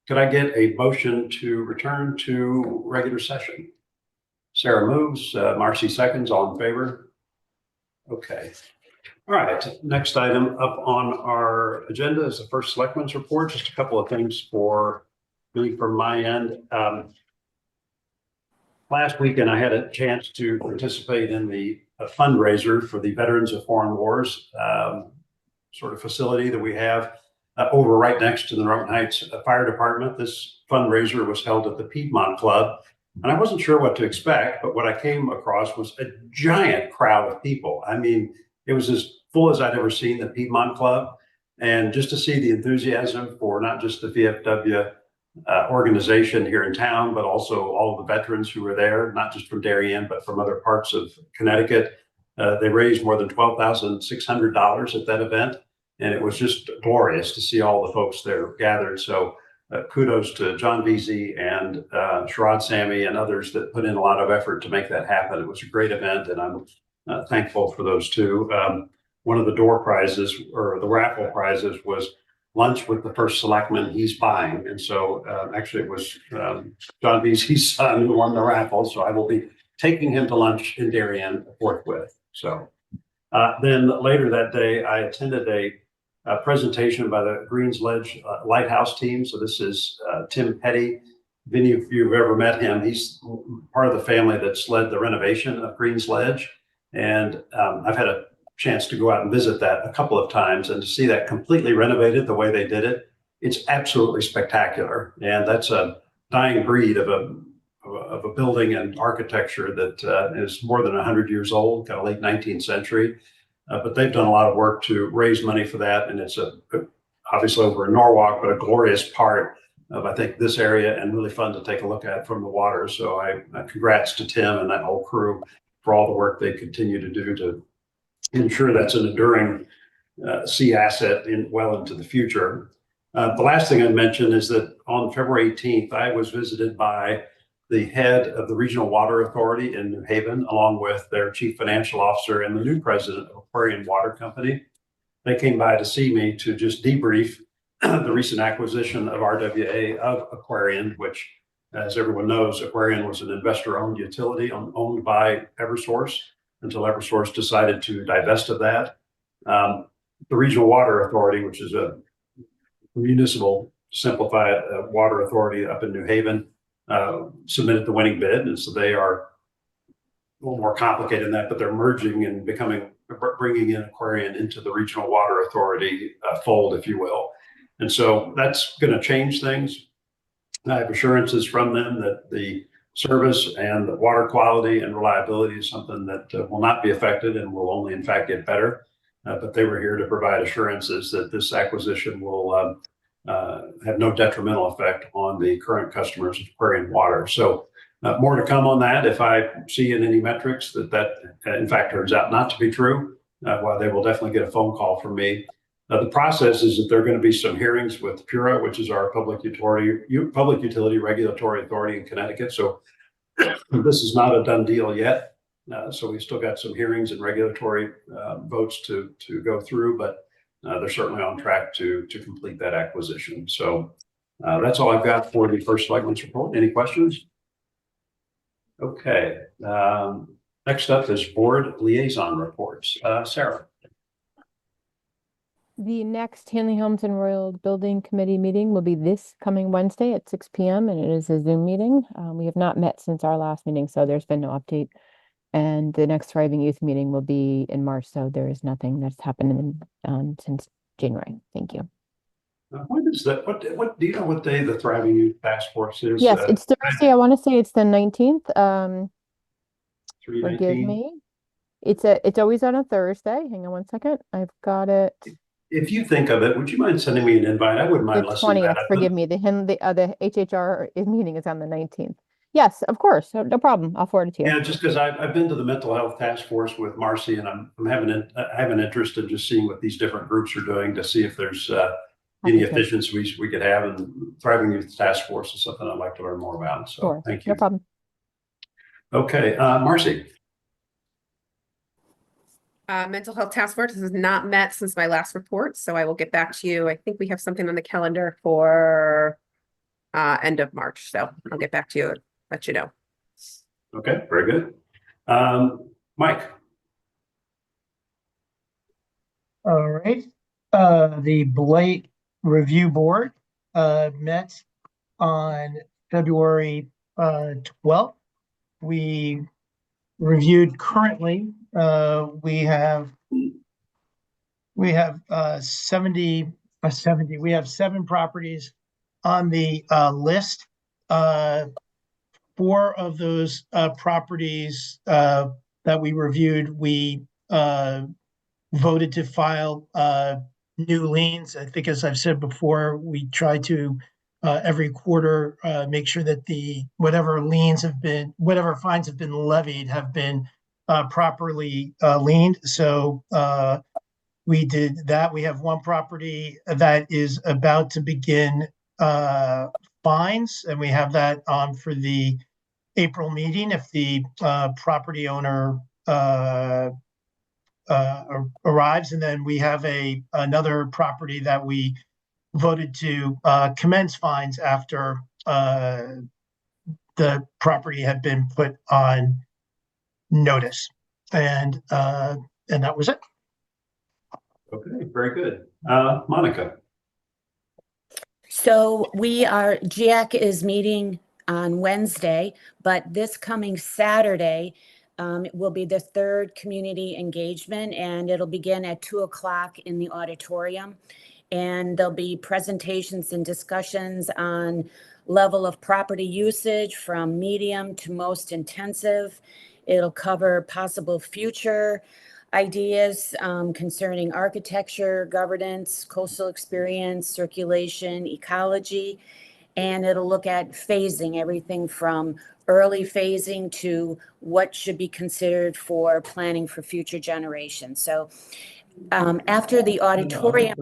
Could I get a motion to return to regular session? Sarah moves, Marcy seconds, all in favor? Okay. All right, next item up on our agenda is the first Selectman's Report. Just a couple of things for me from my end. Last weekend, I had a chance to participate in the fundraiser for the Veterans of Foreign Wars sort of facility that we have over right next to the Norton Heights Fire Department. This fundraiser was held at the Piedmont Club, and I wasn't sure what to expect, but what I came across was a giant crowd of people. I mean, it was as full as I'd ever seen the Piedmont Club, and just to see the enthusiasm for not just the VFW organization here in town, but also all of the veterans who were there, not just from Darien, but from other parts of Connecticut. They raised more than $12,600 at that event, and it was just glorious to see all the folks there gathered. So kudos to John Veazey and Sherrod Sammy and others that put in a lot of effort to make that happen. It was a great event, and I'm thankful for those two. One of the door prizes, or the raffle prizes, was lunch with the first selectman he's buying. And so actually it was John Veazey's son who won the raffle. So I will be taking him to lunch in Darien forthwith. So then later that day, I attended a presentation by the Greens Ledge Lighthouse team. So this is Tim Petty. If any of you have ever met him, he's part of the family that's led the renovation of Greens Ledge. And I've had a chance to go out and visit that a couple of times, and to see that completely renovated the way they did it, it's absolutely spectacular. And that's a dying breed of a building and architecture that is more than 100 years old, kind of late 19th century. But they've done a lot of work to raise money for that, and it's obviously over in Norwalk, but a glorious part of, I think, this area, and really fun to take a look at from the water. So I congrats to Tim and that whole crew for all the work they continue to do to ensure that's an enduring sea asset well into the future. The last thing I'd mention is that on February 18th, I was visited by the head of the Regional Water Authority in New Haven, along with their chief financial officer and the new president of Aquarium Water Company. They came by to see me to just debrief the recent acquisition of RWA of Aquarium, which, as everyone knows, Aquarium was an investor-owned utility owned by Eversource until Eversource decided to divest of that. The Regional Water Authority, which is a municipal simplified water authority up in New Haven, submitted the winning bid. And so they are a little more complicated than that, but they're merging and bringing in Aquarium into the Regional Water Authority fold, if you will. And so that's going to change things. I have assurances from them that the service and the water quality and reliability is something that will not be affected and will only, in fact, get better. But they were here to provide assurances that this acquisition will have no detrimental effect on the current customers of Aquarium Water. So more to come on that. If I see in any metrics that in fact turns out not to be true, well, they will definitely get a phone call from me. The process is that there are going to be some hearings with PURA, which is our public utility regulatory authority in Connecticut. So this is not a done deal yet. So we've still got some hearings and regulatory votes to go through, but they're certainly on track to complete that acquisition. So that's all I've got for the first Selectman's Report. Any questions? Okay. Next up is Board Liaison Reports. Sarah. The next Hanley Homes and Royal Building Committee meeting will be this coming Wednesday at 6 p.m. and it is a Zoom meeting. We have not met since our last meeting, so there's been no update. And the next Thriving Youth meeting will be in March, so there is nothing that's happened since January. Thank you. When is that? What do you know what day the Thriving Youth Task Force is? Yes, it's Thursday. I want to say it's the 19th. Forgive 3/19? me. It's always on a Thursday. Hang on one second. I've got it. If you think of it, would you mind sending me an invite? I wouldn't mind The listening to 20th, that. forgive me. The HHR meeting is on the 19th. Yes, of course. No problem. I'll forward it to you. Yeah, just because I've been to the mental health task force with Marcy, and I have an interest in just seeing what these different groups are doing to see if there's any efficiencies we could have. And Thriving Youth Task Force is something I'd like to learn more about. So sure. Thank you. No problem. Okay, Marcy. Mental health task force has not met since my last report, so I will get back to you. I think we have something on the calendar for end of March. So I'll get back to you, let you know. Okay, very good. Mike. All right. The Blight Review Board met on February 12th. We reviewed currently, we have 7 properties on the list. 4 of those properties that we reviewed, we voted to file new liens. I think, as I've said before, we try to every quarter make sure that whatever fines have been levied have been properly liened. So we did that. We have 1 property that is about to begin fines, and we have that on for the April meeting if the property owner arrives. And then we have another property that we voted to commence fines after the property had been put on notice. And that was it. Okay, very good. Monica. So GIAC is meeting on Wednesday, but this coming Saturday will be the 3rd community engagement, and it'll begin at 2:00 in the auditorium. And there'll be presentations and discussions on level of property usage from medium to most intensive. It'll cover possible future ideas concerning architecture, governance, coastal experience, circulation, ecology, and it'll look at phasing, everything from early phasing to what should be considered for planning for future generations. So after the auditorium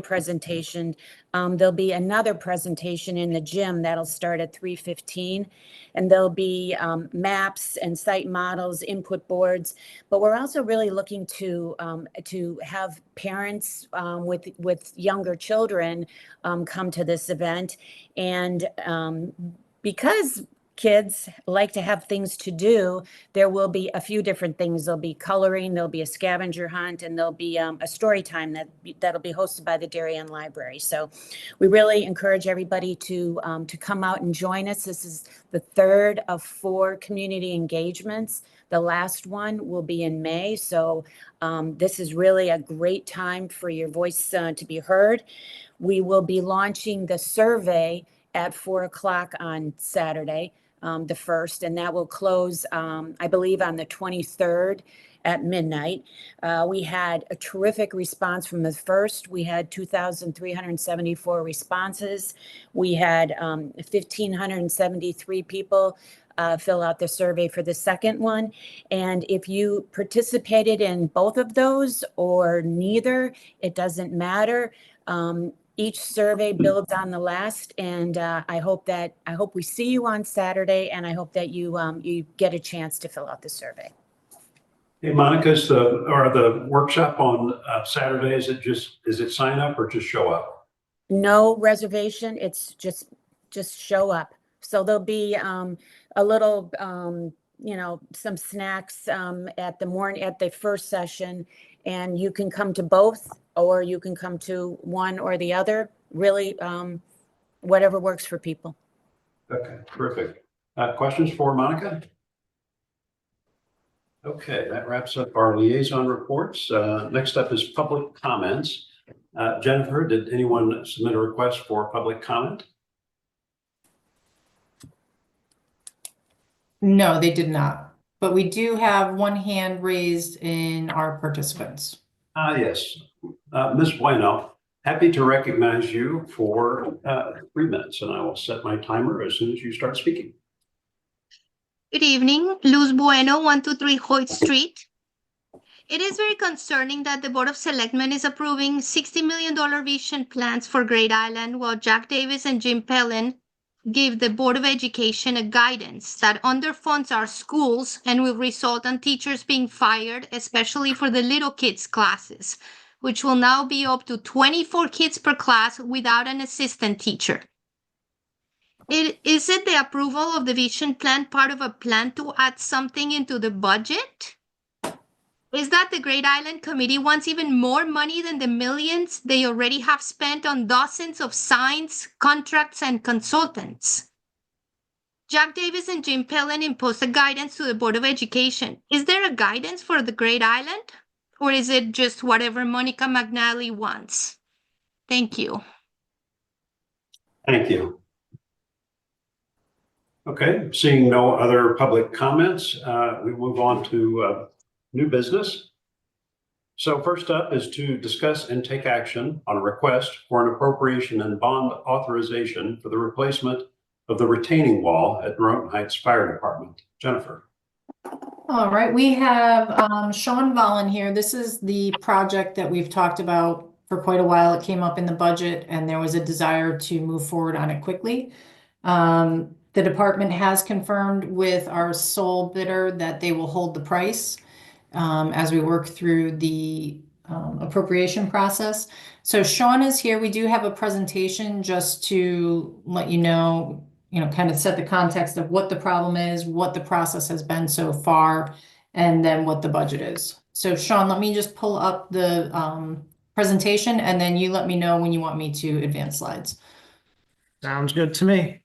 presentation, there'll be another presentation in the gym that'll start at 3:15, and there'll be maps and site models, input boards. But we're also really looking to have parents with younger children come to this event, and because kids like to have things to do, there will be a few different things. There'll be coloring, there'll be a scavenger hunt, and there'll be a story time that'll be hosted by the Darien Library. So we really encourage everybody to come out and join us. This is the 3rd of 4 community engagements. The last one will be in May. So this is really a great time for your voice to be heard. We will be launching the survey at 4:00 on Saturday, the 1st, and that will close, I believe, on the 23rd at midnight. We had a terrific response from the first. We had 2,374 responses. We had 1,573 people fill out the survey for the second one. And if you participated in both of those or neither, it doesn't matter. Each survey builds on the last, and I hope we see you on Saturday, and I hope that you get a chance to fill out the survey. Hey, Monica, the workshop on Saturday, is it sign up or just show up? No reservation. It's just show up. So there'll be a little, some snacks at the first session, and you can come to both, or you can come to one or the other. Really, whatever works for people. Okay, terrific. Questions for Monica? Okay, that wraps up our liaison reports. Next up is public comments. Jennifer, did anyone submit a request for public comment? No, they did not. But we do have one hand raised in our participants. Yes. Ms. Bueno, happy to recognize you for 3 minutes, and I will set my timer as soon as you start speaking. Good evening, Luz Bueno, 123 Hoyt Street. It is very concerning that the Board of Selectmen is approving $60 million vision plans for Great Island, while Jack Davis and Jim Pellin give the Board of Education a guidance that underfunds our schools and will result in teachers being fired, especially for the little kids classes. which will now be up to 24 kids per class without an assistant teacher. Is it the approval of the vision plan part of a plan to add something into the budget? Is that the Great Island Committee wants even more money than the millions they already have spent on dozens of signs, contracts, and consultants? Jack Davis and Jim Pellin imposed a guidance to the Board of Education. Is there a guidance for the Great Island? Or is it just whatever Monica McNally wants? Thank you. Thank you. Okay, seeing no other public comments, we move on to new business. So first up is to discuss and take action on a request for an appropriation and bond authorization for the replacement of the retaining wall at Norton Heights Fire Department. Jennifer. All right, we have Sean Vollen here. This is the project that we've talked about for quite a while. It came up in the budget and there was a desire to move forward on it quickly. The department has confirmed with our sole bidder that they will hold the price as we work through the appropriation process. So Sean is here. We do have a presentation just to let you know, kind of set the context of what the problem is, what the process has been so far, and then what the budget is. So Sean, let me just pull up the presentation and then you let me know when you want me to advance slides. Sounds good to me.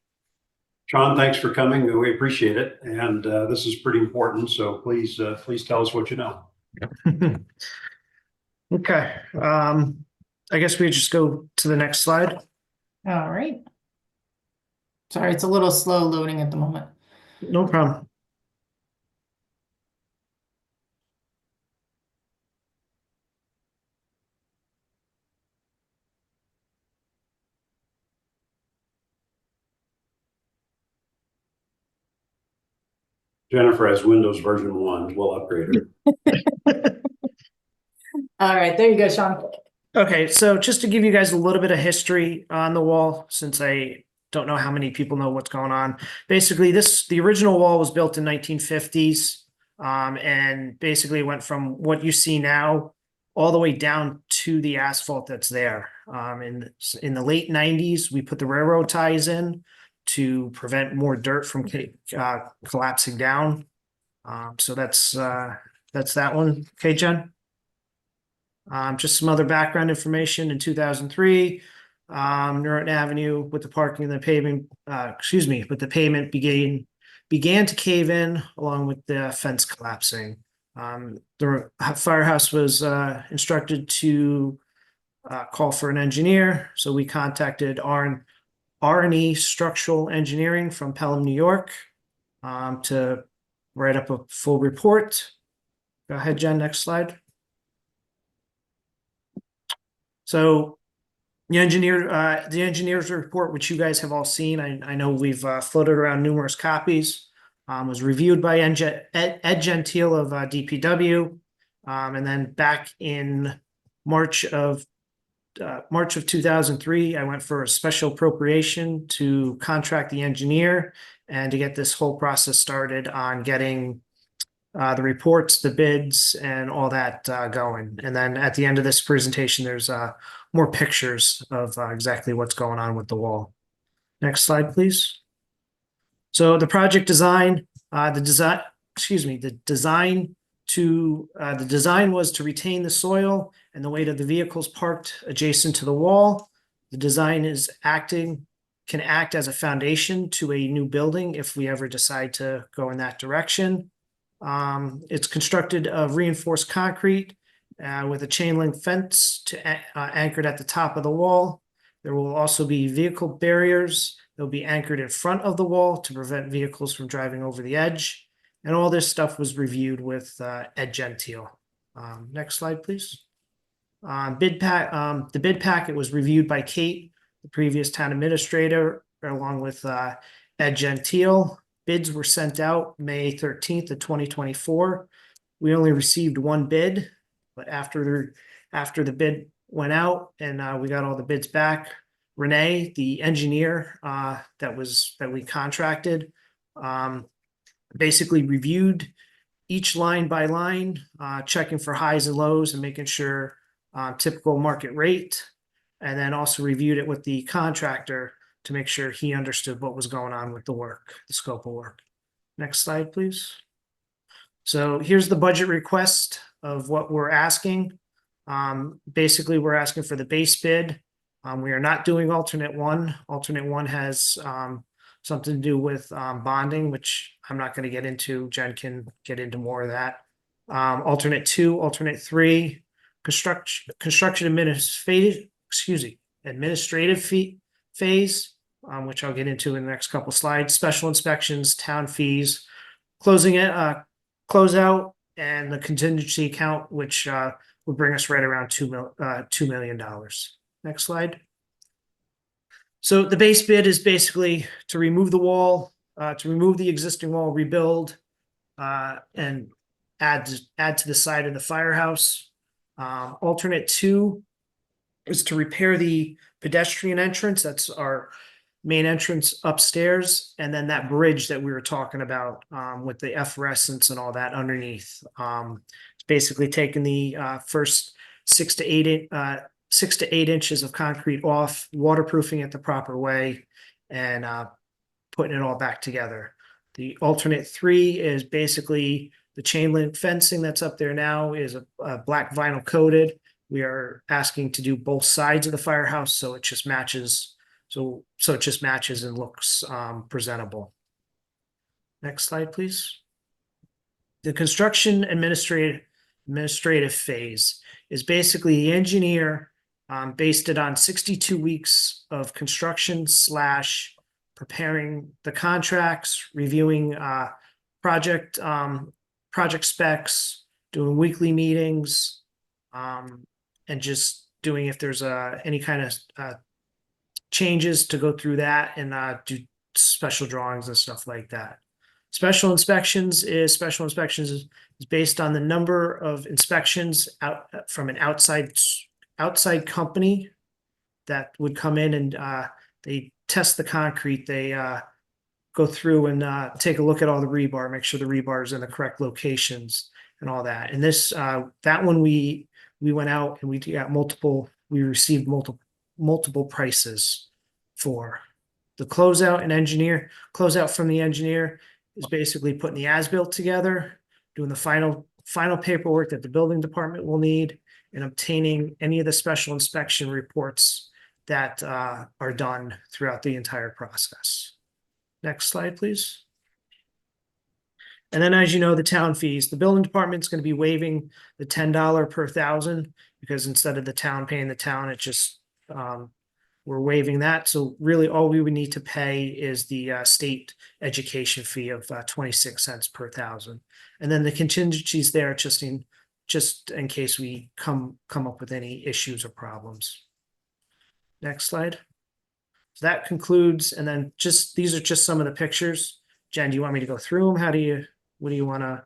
Sean, thanks for coming. We appreciate it. And this is pretty important. So please tell us what you know. Okay. I guess we just go to the next slide. All right. Sorry, it's a little slow loading at the moment. No problem. Jennifer has Windows version 1. We'll upgrade her. All right, there you go, Sean. Okay, so just to give you guys a little bit of history on the wall, since I don't know how many people know what's going on. Basically, the original wall was built in 1950s, and basically went from what you see now all the way down to the asphalt that's there. In the late 90s, we put the railroad ties in to prevent more dirt from collapsing down. So that's that one. Okay, Jen? Just some other background information. In 2003, Norton Avenue with the parking and the paving, with the pavement began to cave in along with the fence collapsing. The firehouse was instructed to call for an engineer. So we contacted R&E Structural Engineering from Pelham, New York, to write up a full report. Go ahead, Jen, next slide. So the engineer's report, which you guys have all seen, I know we've floated around numerous copies, was reviewed by Ed Gentile of DPW. And then back in March of 2003, I went for a special appropriation to contract the engineer and to get this whole process started on getting the reports, the bids, and all that going. And then at the end of this presentation, there's more pictures of exactly what's going on with the wall. Next slide, please. So the project design, the design was to retain the soil and the weight of the vehicles parked adjacent to the wall. The design can act as a foundation to a new building if we ever decide to go in that direction. It's constructed of reinforced concrete with a chain link fence anchored at the top of the wall. There will also be vehicle barriers. They'll be anchored in front of the wall to prevent vehicles from driving over the edge. And all this stuff was reviewed with Ed Gentile. Next slide, please. The bid packet was reviewed by Kate, the previous town administrator, along with Ed Gentile. Bids were sent out May 13th of 2024. We only received one bid, but after the bid went out and we got all the bids back, Renee, the engineer that we contracted, basically reviewed each line by line, checking for highs and lows and making sure typical market rate, and then also reviewed it with the contractor to make sure he understood what was going on with the work, the scope of work. Next slide, please. So here's the budget request of what we're asking. Basically, we're asking for the base bid. We are not doing alternate one. Alternate one has something to do with bonding, which I'm not going to get into. Jen can get into more of that. Alternate 2, alternate 3, construction administrative phase, which I'll get into in the next couple slides. Special inspections, town fees, closeout, and the contingency account, which would bring us right around $2 million. Next slide. So the base bid is basically to remove the wall, to remove the existing wall, rebuild, and add to the side of the firehouse. Alternate 2 is to repair the pedestrian entrance. That's our main entrance upstairs, and then that bridge that we were talking about with the efflorescence and all that underneath. It's basically taking the first 6 to 8 inches of concrete off, waterproofing it the proper way, and putting it all back together. The alternate 3 is basically the chain link fencing that's up there now is a black vinyl coated. We are asking to do both sides of the firehouse, so it just matches. So it just matches and looks presentable. Next slide, please. The construction administrative phase is basically the engineer based it on 62 weeks of construction / preparing the contracts, reviewing project specs, doing weekly meetings, and just doing if there's any kind of changes to go through that and do special drawings and stuff like that. Special inspections is based on the number of inspections out from an outside company that would come in and they test the concrete. They go through and take a look at all the rebar, make sure the rebar is in the correct locations and all that. And this that one we went out and we received multiple prices for. The closeout from the engineer is basically putting the as-built together, doing the final paperwork that the building department will need, and obtaining any of the special inspection reports that are done throughout the entire process. Next slide, please. And then, as you know, the town fees, the building department's going to be waiving the $10 per thousand, because instead of the town paying the town, it just we're waiving that. So really all we would need to pay is the state education fee of 26 cents per thousand. And then the contingencies there just in case we come up with any issues or problems. Next slide. So that concludes, and then these are just some of the pictures. Jen, do you want me to go through them? What do you want to?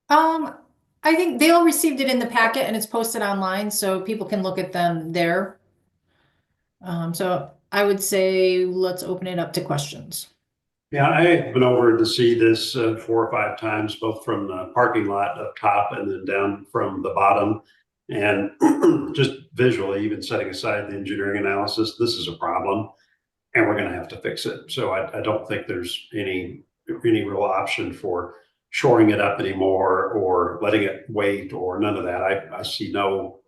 I think they all received it in the packet and it's posted online, so people can look at them there. So I would say let's open it up to questions. Yeah, I've been over to see this 4 or 5 times, both from the parking lot up top and then down from the bottom. And just visually, even setting aside the engineering analysis, this is a problem and we're going to have to fix it. So I don't think there's any real option for shoring it up anymore or letting it wait or none of that. I see no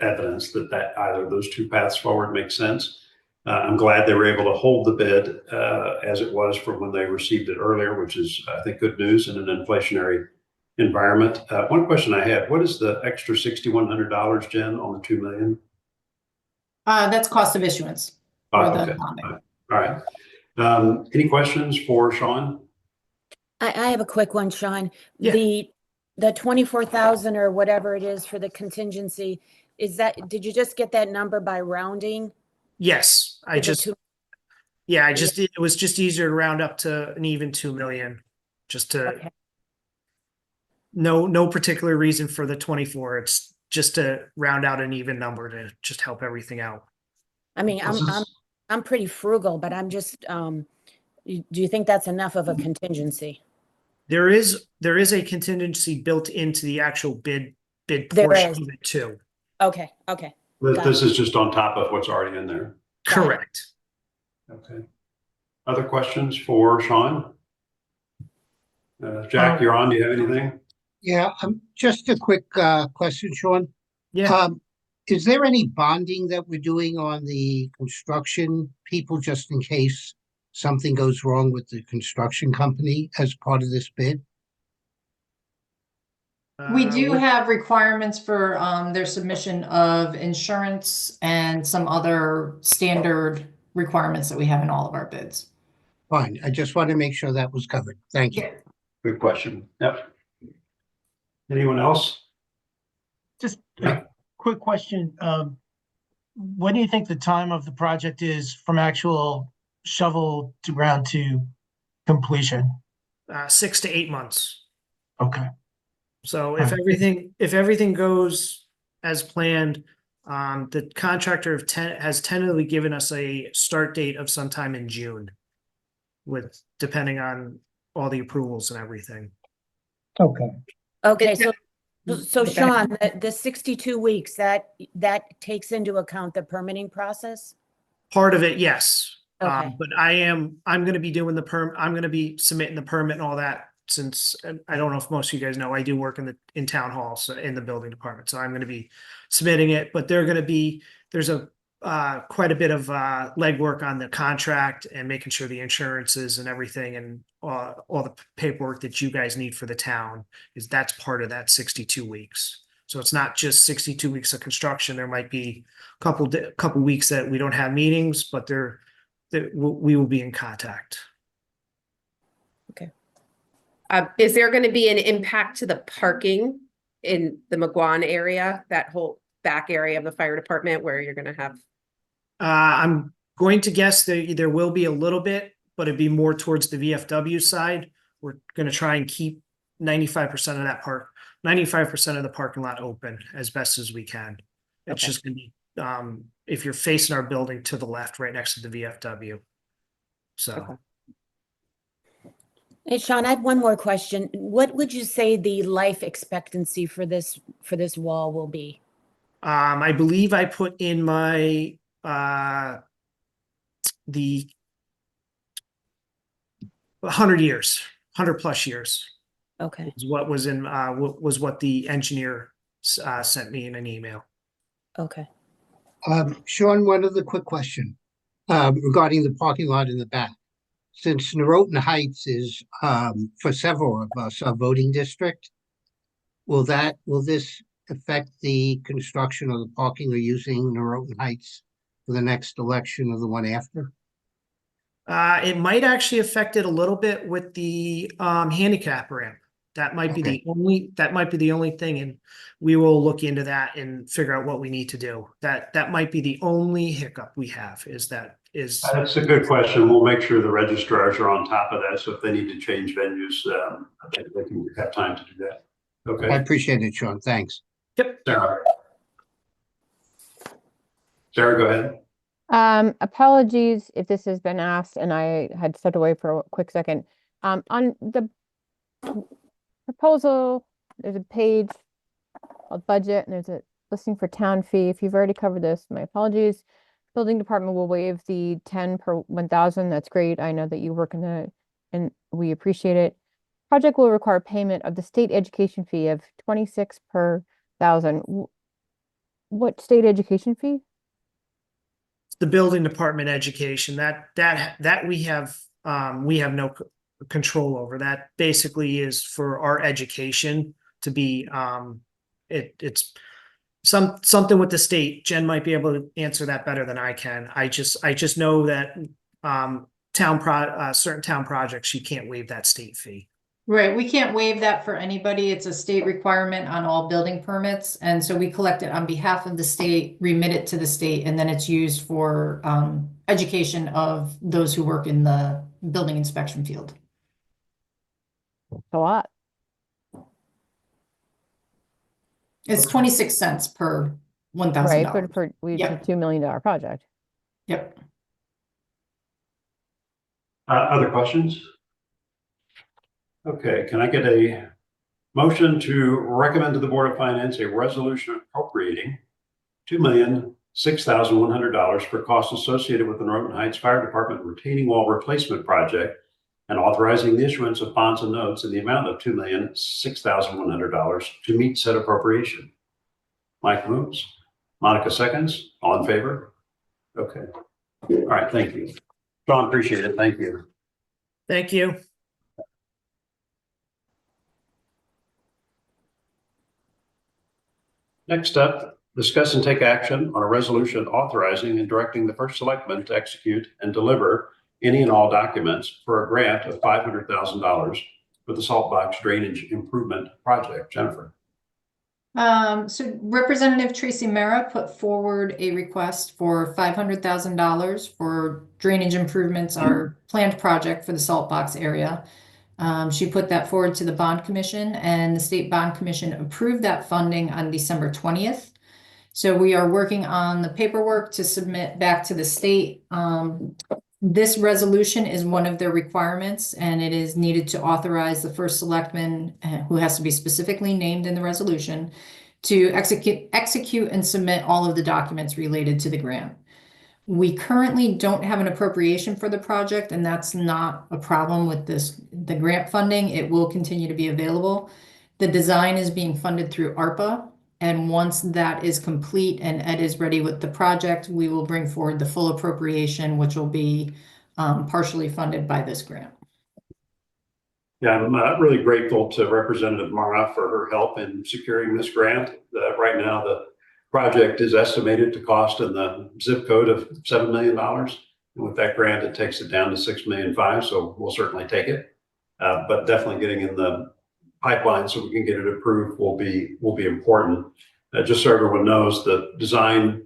evidence that either of those 2 paths forward makes sense. I'm glad they were able to hold the bid as it was from when they received it earlier, which is, I think, good news in an inflationary environment. One question I had: what is the extra $6,100, Jen, on the $2 million? That's cost of issuance. Okay. All right. Any questions for Sean? I have a quick one, Sean. Yeah. The 24,000 or whatever it is for the contingency, did you just get that number by rounding? Yes, it was just easier to round up to an even 2 million, Okay. no particular reason for the 24. It's just to round out an even number to just help everything out. I mean, I'm pretty frugal, but I'm just, do you think that's enough of a contingency? There is a contingency built into the actual bid There portion is. of it too. Okay, okay. This is just on top of what's already in there. Got it. Correct. Okay. Other questions for Sean? Jack, you're on. Do you have anything? Yeah, just a quick question, Sean. Yeah. Is there any bonding that we're doing on the construction people just in case something goes wrong with the construction company as part of this bid? We do What- have requirements for their submission of insurance and some other standard requirements that we have in all of our bids. Fine, I just want to make sure that was covered. Thank you. Good question. Yep. Anyone else? Just a quick question. When do you think the time of the project is from actual shovel to ground to completion? 6 to 8 months. Okay. So if Alright. everything goes as planned, the contractor has tentatively given us a start date of sometime in June, with depending on all the approvals and everything. Okay. Okay, so Okay. Sean, the 62 weeks, that takes into account the permitting process? Part of it, yes. Okay. But I'm going to be doing I'm going to be submitting the permit and all that, since I don't know if most of you guys know, I do work in town hall, so in the building department. So I'm going to be submitting it, but there's quite a bit of legwork on the contract and making sure the insurances and everything and all the paperwork that you guys need for the town that's part of that 62 weeks. So it's not just 62 weeks of construction. There might be a couple weeks that we don't have meetings, but we will be in contact. Is there going to be an impact to the parking in the McGuan area, that whole back area of the fire department where you're going to have? I'm going to guess that there will be a little bit, but it'd be more towards the VFW side. We're going to try and keep 95% of that 95% of the parking lot open as best as we can. It's Okay. just going to be, if you're facing our building to the left, right next to the VFW. So. Okay. Hey, Sean, I have one more question. What would you say the life expectancy for this wall will be? I believe I put in my the 100 years, 100+ years Okay, is what was in what the engineer sent me in an email. okay. Sean, one other quick question regarding the parking lot in the back. Since Norotan Heights is for several of us a voting district, will this affect the construction of the parking or using Norotan Heights for the next election or the one after? It might actually affect it a little bit with the handicap ramp. That might be the only thing, and we will look into that and figure out what we need to do. That might be the only hiccup we have That's a good question. We'll make sure the registrars are on top of that. So if they need to change venues, I think they can have time to do that. I Okay. appreciate it, Sean. Thanks. Yep. Sarah, go ahead. Apologies if this has been asked and I had stepped away for a quick second. On the proposal, there's a page called budget and there's a listing for town fee. If you've already covered this, my apologies. Building department will waive the 10 per 1,000. That's great. I know that you work and we appreciate it. Project will require payment of the state education fee of 26 per 1,000. What state education fee? The building department education that we have no control over. That basically is for our education to be it's something with the state. Jen might be able to answer that better than I can. I just know that certain town projects, you can't waive that state fee. Right, we can't waive that for anybody. It's a state requirement on all building permits. And so we collect it on behalf of the state, remit it to the state, and then it's used for education of those who work in the building inspection field. A lot. It's 26 cents per $1,000. Right, but for it's a Yep. $2 million project. Yep. Other questions? Okay, can I get a motion to recommend to the Board of Finance a resolution appropriating $2,006,100 for costs associated with the Norton Heights Fire Department retaining wall replacement project, and authorizing the issuance of bonds and notes in the amount of $2,006,100 to meet said appropriation. Mike moves. Monica seconds. All in favor? Okay. All right. Thank you. John, appreciate it. Thank you. Thank you. Next up, discuss and take action on a resolution authorizing and directing the first selectman to execute and deliver any and all documents for a grant of $500,000 for the Saltbox drainage improvement project. Jennifer. So Representative Tracy Mara put forward a request for $500,000 for drainage improvements, our planned project for the Saltbox area. She put that forward to the Bond Commission, and the State Bond Commission approved that funding on December 20th. So we are working on the paperwork to submit back to the state. This resolution is one of their requirements, and it is needed to authorize the first selectman, who has to be specifically named in the resolution, to execute and submit all of the documents related to the grant. We currently don't have an appropriation for the project, and that's not a problem with the grant funding. It will continue to be available. The design is being funded through ARPA, and once that is complete and Ed is ready with the project, we will bring forward the full appropriation, which will be partially funded by this grant. Yeah, I'm really grateful to Representative Mara for her help in securing this grant. Right now, the project is estimated to cost in the zip code of $7 million. And with that grant, it takes it down to $6.5 million. So we'll certainly take it. But definitely getting in the pipeline so we can get it approved will be important. Just so everyone knows, the design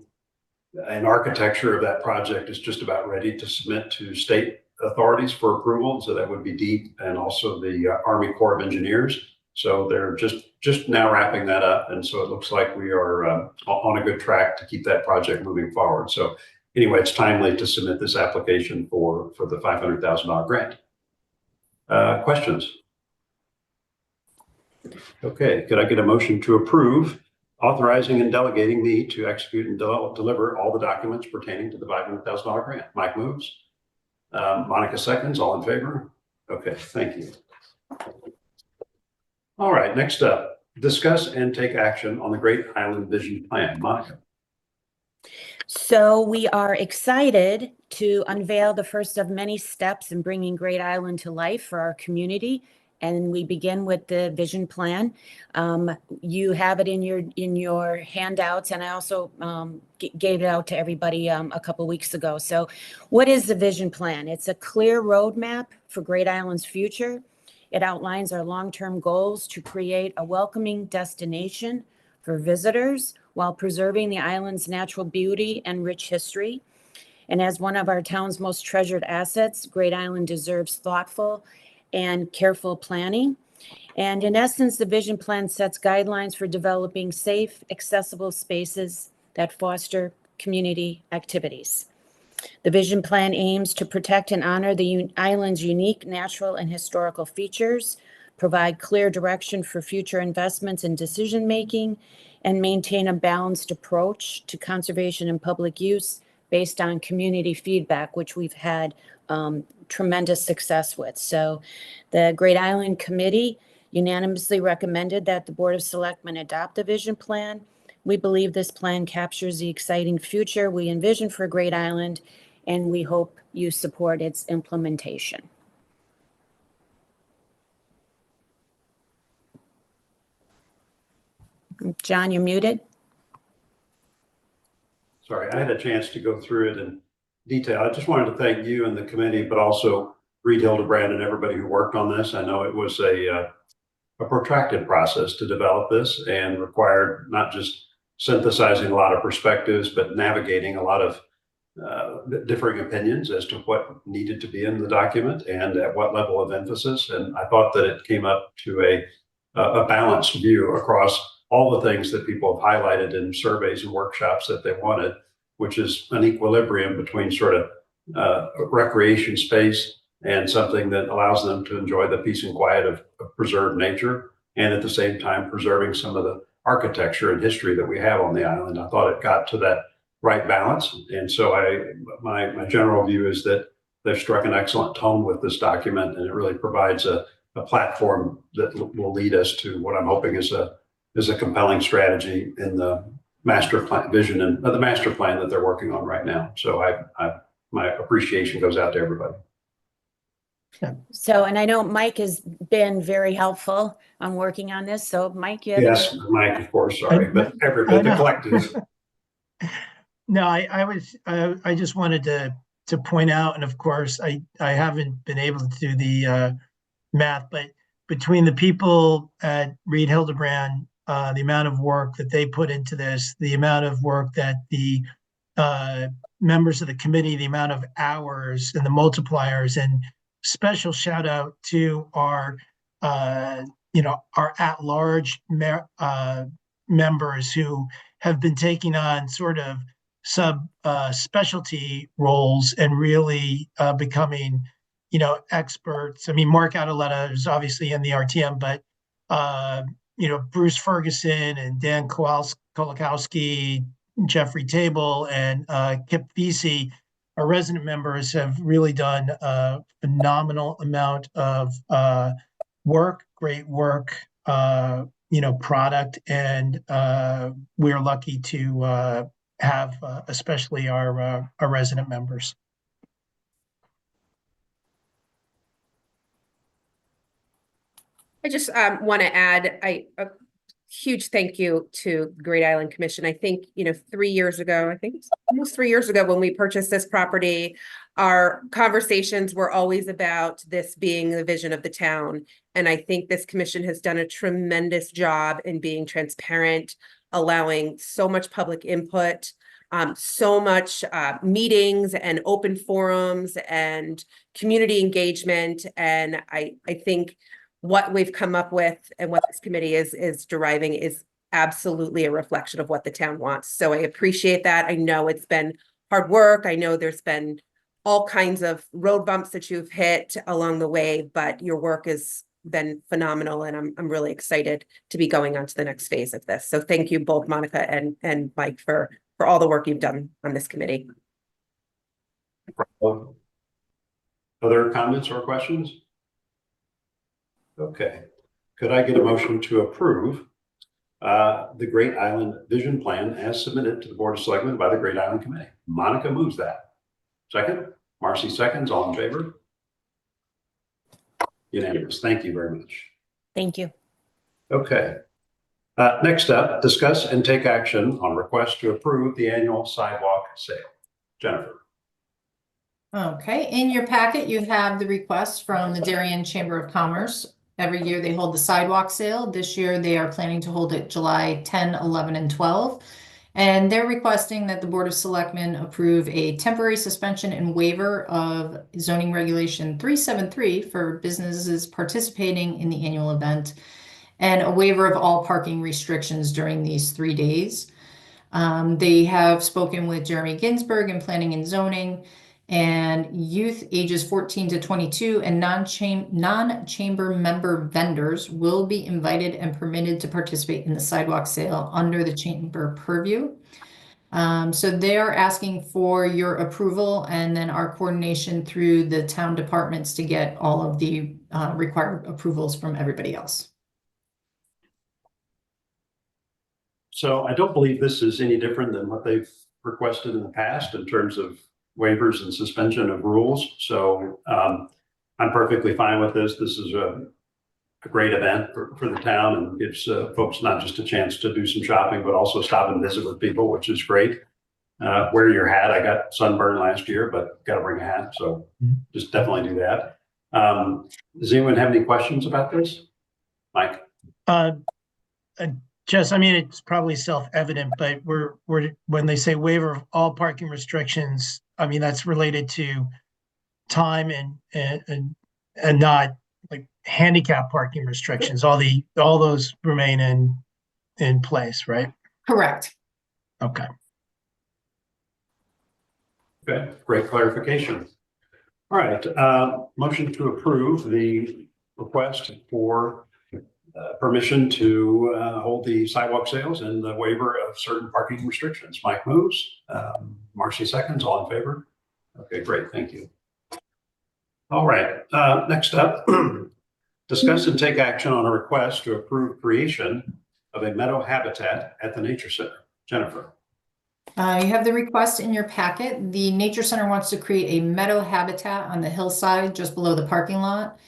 and architecture of that project is just about ready to submit to state authorities for approval. So that would be DEEP and also the Army Corps of Engineers. So they're just now wrapping that up. And so it looks like we are on a good track to keep that project moving forward. So anyway, it's timely to submit this application for the $500,000 grant. Questions? Okay, could I get a motion to approve authorizing and delegating me to execute and deliver all the documents pertaining to the $500,000 grant? Mike moves. Monica seconds. All in favor? Okay, thank you. All right, next up, discuss and take action on the Great Island Vision Plan. Monica. So we are excited to unveil the first of many steps in bringing Great Island to life for our community. And we begin with the vision plan. You have it in your handouts, and I also gave it out to everybody a couple weeks ago. So what is the vision plan? It's a clear roadmap for Great Island's future. It outlines our long-term goals to create a welcoming destination for visitors while preserving the island's natural beauty and rich history. And as one of our town's most treasured assets, Great Island deserves thoughtful and careful planning. And in essence, the vision plan sets guidelines for developing safe, accessible spaces that foster community activities. The vision plan aims to protect and honor the island's unique natural and historical features, provide clear direction for future investments and decision-making, and maintain a balanced approach to conservation and public use based on community feedback, which we've had tremendous success with. So the Great Island Committee unanimously recommended that the Board of Selectmen adopt the vision plan. We believe this plan captures the exciting future we envision for Great Island, and we hope you support its implementation. John, you're muted. Sorry, I had a chance to go through it in detail. I just wanted to thank you and the committee, but also Reed Hildebrand and everybody who worked on this. I know it was a protracted process to develop this and required not just synthesizing a lot of perspectives, but navigating a lot of differing opinions as to what needed to be in the document and at what level of emphasis. And I thought that it came up to a balanced view across all the things that people have highlighted in surveys and workshops that they wanted, which is an equilibrium between sort of recreation space and something that allows them to enjoy the peace and quiet of preserved nature, and at the same time preserving some of the architecture and history that we have on the island. I thought it got to that right balance. And so my general view is that they've struck an excellent tone with this document, and it really provides a platform that will lead us to what I'm hoping is a compelling strategy in the master plan vision and the master plan that they're working on right now. So my appreciation goes out to everybody. So, and I know Mike has been very helpful on working on this. So Mike, you have any- Yes, Mike, of course, sorry, but everybody, the collective. No, I just wanted to point out, and of course, I haven't been able to do the math, but between the people at Reed Hildebrand, the amount of work that they put into this, the amount of work that the members of the committee, the amount of hours and the multipliers, and special shout out to our our at-large members who have been taking on sort of specialty roles and really becoming experts. I mean, Mark Adeletta is obviously in the RTM, but Bruce Ferguson and Dan Kolakowski, Jeffrey Table, and Kip Vesey, our resident members, have really done a phenomenal amount of work, great work, product, and we're lucky to have especially our resident members. I just want to add a huge thank you to Great Island Commission. I think, 3 years ago, I think it's almost 3 years ago when we purchased this property, our conversations were always about this being the vision of the town. And I think this commission has done a tremendous job in being transparent, allowing so much public input, so much meetings and open forums and community engagement. And I think what we've come up with and what this committee is deriving is absolutely a reflection of what the town wants. So I appreciate that. I know it's been hard work. I know there's been all kinds of road bumps that you've hit along the way, but your work has been phenomenal, and I'm really excited to be going on to the next phase of this. So thank you both, Monica and Mike, for all the work you've done on this committee. Other comments or questions? Okay, could I get a motion to approve the Great Island Vision Plan as submitted to the Board of Selectmen by the Great Island Committee? Monica moves that. Second, Marcy seconds, all in favor? Unanimous. Thank you very much. Thank you. Okay. Next up, discuss and take action on request to approve the annual sidewalk sale. Jennifer. Okay, in your packet, you have the request from the Darien Chamber of Commerce. Every year they hold the sidewalk sale. This year they are planning to hold it July 10, 11, and 12. And they're requesting that the Board of Selectmen approve a temporary suspension and waiver of zoning regulation 373 for businesses participating in the annual event, and a waiver of all parking restrictions during these 3 days. They have spoken with Jeremy Ginsburg in Planning and Zoning, and youth ages 14 to 22 and non-chamber member vendors will be invited and permitted to participate in the sidewalk sale under the chamber purview. So they're asking for your approval and then our coordination through the town departments to get all of the required approvals from everybody else. So I don't believe this is any different than what they've requested in the past in terms of waivers and suspension of rules. So I'm perfectly fine with this. This is a great event for the town, and gives folks not just a chance to do some shopping, but also stop and visit with people, which is great. Wear your hat. I got sunburned last year, but got to bring a hat. So just definitely do that. Does anyone have any questions about this? Mike? Jess, I mean, it's probably self-evident, but we're when they say waiver of all parking restrictions, I mean, that's related to time and not like handicap parking restrictions. All those remain in place, right? Correct. Okay. Okay, great clarification. All right, motion to approve the request for permission to hold the sidewalk sales and the waiver of certain parking restrictions. Mike moves. Marcy seconds. All in favor? Okay, great. Thank you. All right. Next up, discuss and take action on a request to approve creation of a meadow habitat at the Nature Center. Jennifer. You have the request in your packet. The Nature Center wants to create a meadow habitat on the hillside just below the parking lot.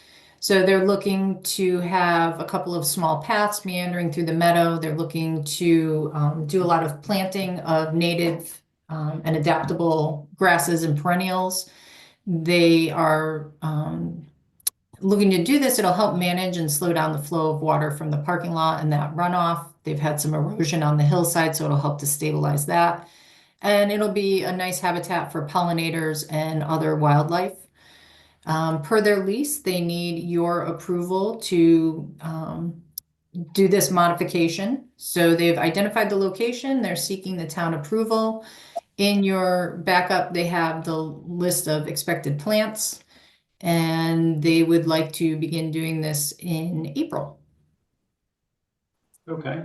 So they're looking to have a couple of small paths meandering through the meadow. They're looking to do a lot of planting of native and adaptable grasses and perennials. They are looking to do this. It'll help manage and slow down the flow of water from the parking lot and that runoff. They've had some erosion on the hillside, so it'll help to stabilize that. And it'll be a nice habitat for pollinators and other wildlife. Per their lease, they need your approval to do this modification. So they've identified the location. They're seeking the town approval. In your backup, they have the list of expected plants, and they would like to begin doing this in April. Okay.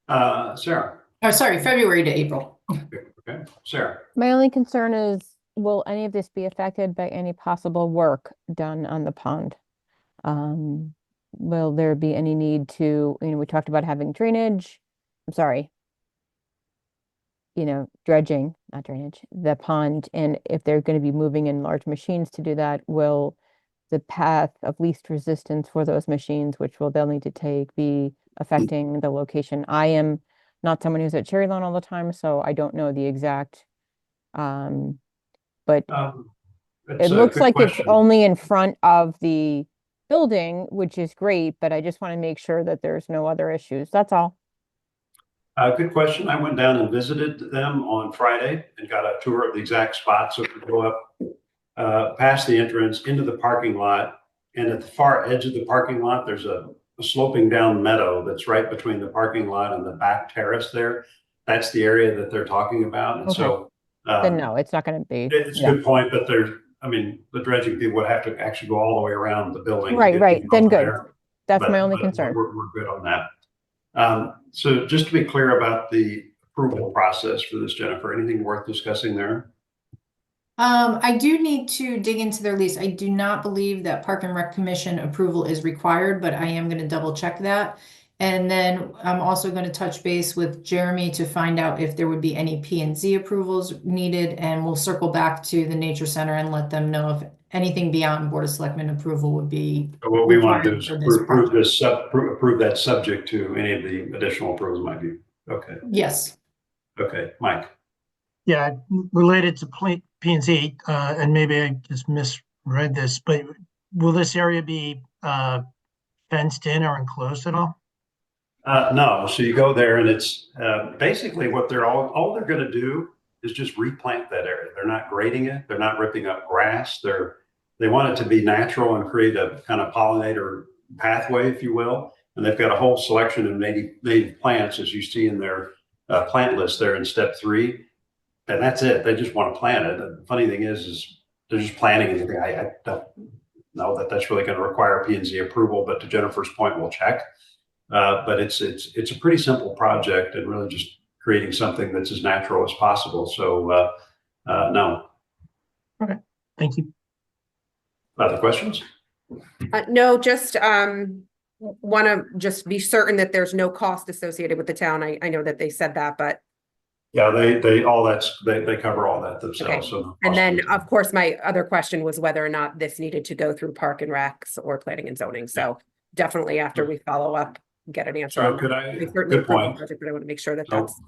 Sarah. Oh, sorry, February to April. Okay. Sarah. My only concern is, will any of this be affected by any possible work done on the pond? Will there be any need to, we talked about having drainage, I'm sorry, dredging, not drainage, the pond. And if they're going to be moving in large machines to do that, will the path of least resistance for those machines, which they'll need to take, be affecting the location? I am not someone who's at Cherry Lawn all the time, so I don't know the exact, but it looks like it's only in front of the building, which is great, but I just want to make sure that there's no other issues. That's all. Good question. I went down and visited them on Friday and got a tour of the exact spot. So if you go up past the entrance into the parking lot, and at the far edge of the parking lot, there's a sloping down meadow that's right between the parking lot and the back terrace there. That's the area that they're talking about. And so then no, it's not going to be. It's a good point, but the dredging people would have to actually go all the way around the building. Right. Then good. That's my only but concern. We're good on that. So just to be clear about the approval process for this, Jennifer, anything worth discussing there? I do need to dig into their lease. I do not believe that Park and Rec Commission approval is required, but I am going to double check that. And then I'm also going to touch base with Jeremy to find out if there would be any P&Z approvals needed, and we'll circle back to the Nature Center and let them know if anything beyond Board of Selectmen approval would be. So what we want to do is approve that subject to any of the additional approvals might be. Okay. Yes. Okay, Mike. Yeah, related to P&Z, and maybe I just misread this, but will this area be fenced in or enclosed at all? No. So you go there and it's basically what all they're going to do is just replant that area. They're not grading it. They're not ripping up grass. They want it to be natural and create a kind of pollinator pathway, if you will. And they've got a whole selection of native plants, as you see in their plant list there in step 3. And that's it. They just want to plant it. And the funny thing is they're just planting anything. I don't know that that's really going to require P&Z approval, but to Jennifer's point, we'll check. But it's a pretty simple project and really just creating something that's as natural as possible. So no. Okay, thank you. Other questions? No, just want to just be certain that there's no cost associated with the town. I know that they said that, but yeah, they cover all that themselves. Okay. So no, and then of course my other question was whether or not this needed to go through Park and Recs or Planning and Zoning. So definitely after we follow up, get an answer. So good point. But I want to make sure that that's.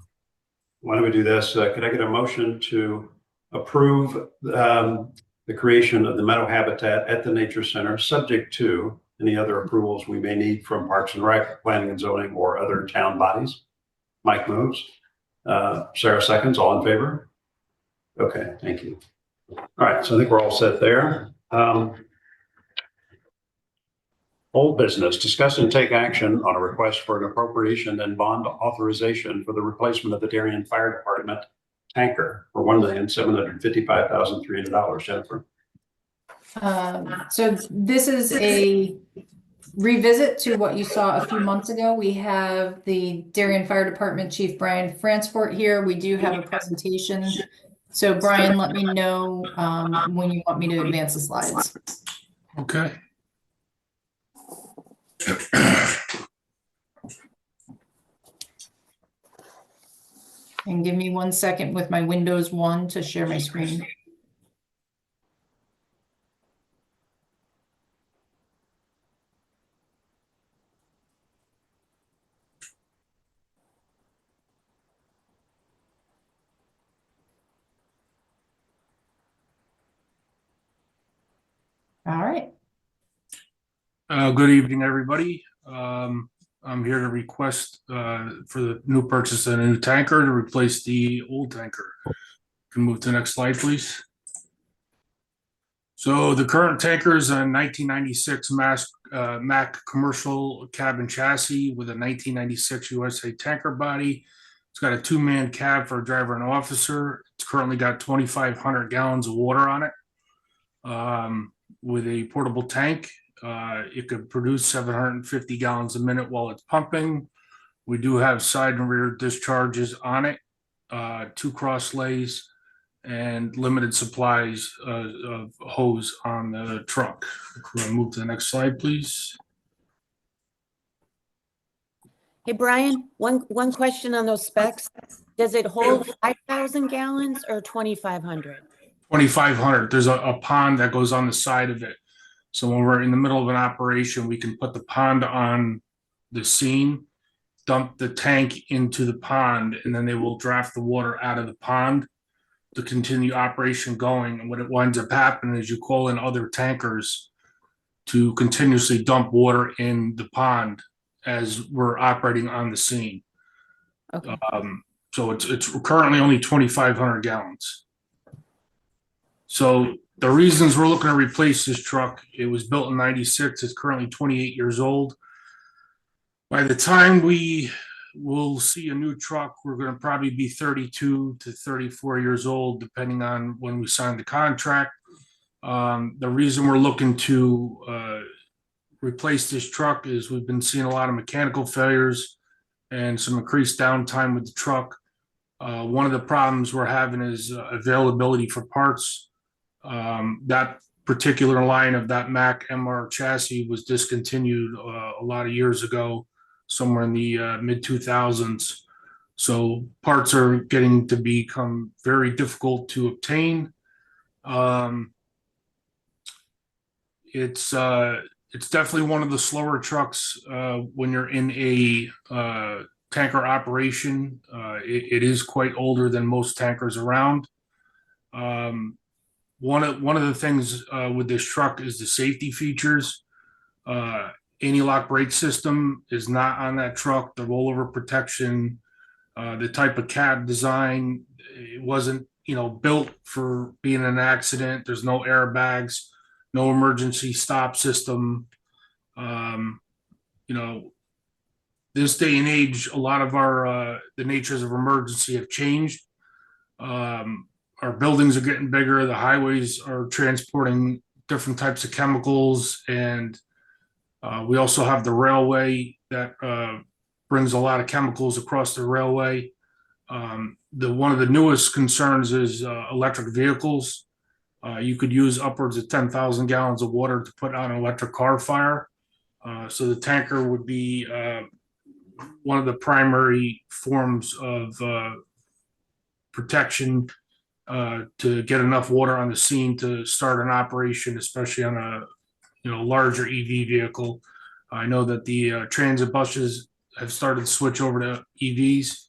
Why don't we do this? Could I get a motion to approve the creation of the meadow habitat at the Nature Center, subject to any other approvals we may need from Parks and Rec, Planning and Zoning, or other town bodies? Mike moves. Sarah seconds. All in favor? Okay, thank you. All right, so I think we're all set there. Old business, discuss and take action on a request for an appropriation and bond authorization for the replacement of the Darien Fire Department tanker for $1,755,300. Jennifer. So this is a revisit to what you saw a few months ago. We have the Darien Fire Department Chief Brian Fransport here. We do have a presentation. So Brian, let me know when you want me to advance the slides. Okay. And give me 1 second with my Windows 1 to share my screen. All right. Good evening, everybody. I'm here to request for the new purchase of a new tanker to replace the old tanker. Can move to the next slide, please. So the current tanker is a 1996 Mack commercial cabin chassis with a 1996 USA tanker body. It's got a 2-man cab for a driver and officer. It's currently got 2,500 gallons of water on it. With a portable tank, it could produce 750 gallons a minute while it's pumping. We do have side and rear discharges on it, 2 cross lays, and limited supplies of hose on the truck. We're going to move to the next slide, please. Hey, Brian, one question on those specs. Does it hold 5,000 gallons or 2,500? 2,500. There's a pond that goes on the side of it. So when we're in the middle of an operation, we can put the pond on the scene, dump the tank into the pond, and then they will draft the water out of the pond to continue operation going. And what it winds up happening is you call in other tankers to continuously dump water in the pond as we're operating on the scene. Okay. So it's currently only 2,500 gallons. So the reasons we're looking to replace this truck, it was built in 96. It's currently 28 years old. By the time we will see a new truck, we're going to probably be 32 to 34 years old, depending on when we sign the contract. The reason we're looking to replace this truck is we've been seeing a lot of mechanical failures and some increased downtime with the truck. One of the problems we're having is availability for parts. That particular line of that Mack MR chassis was discontinued a lot of years ago, somewhere in the mid 2000s. So parts are getting to become very difficult to obtain. It's definitely one of the slower trucks when you're in a tanker operation. It is quite older than most tankers around. One of the things with this truck is the safety features. Anti-lock brake system is not on that truck. The rollover protection, the type of cab design, it wasn't built for being an accident. There's no airbags, no emergency stop system. This day and age, a lot of the natures of emergency have changed. Our buildings are getting bigger. The highways are transporting different types of chemicals, and we also have the railway that brings a lot of chemicals across the railway. One of the newest concerns is electric vehicles. You could use upwards of 10,000 gallons of water to put out an electric car fire. So the tanker would be one of the primary forms of protection to get enough water on the scene to start an operation, especially on a larger EV vehicle. I know that the transit buses have started to switch over to EVs.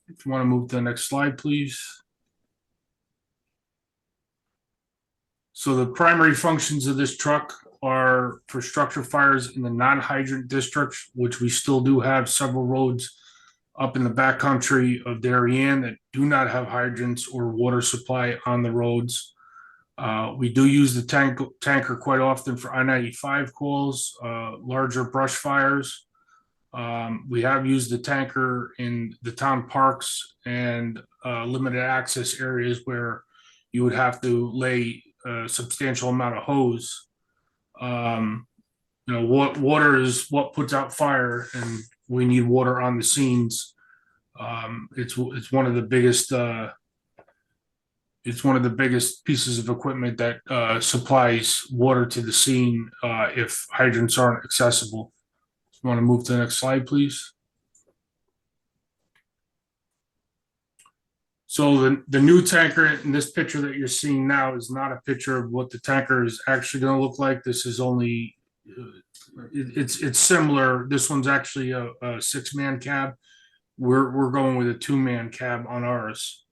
If you want to move to the next slide, please. So the primary functions of this truck are for structure fires in the non-hydrant districts, which we still do have several roads up in the backcountry of Darien that do not have hydrants or water supply on the roads. We do use the tanker quite often for I-95 calls, larger brush fires. We have used the tanker in the town parks and limited access areas where you would have to lay a substantial amount of hose. you know, water is what puts out fire, and we need water on the scenes. It's one of the biggest pieces of equipment that supplies water to the scene if hydrants aren't accessible. You want to move to the next slide, please? So the new tanker in this picture that you're seeing now is not a picture of what the tanker is actually going to look like. This is only, it's similar. This one's actually a 6-man cab. We're going with a 2-man cab on ours.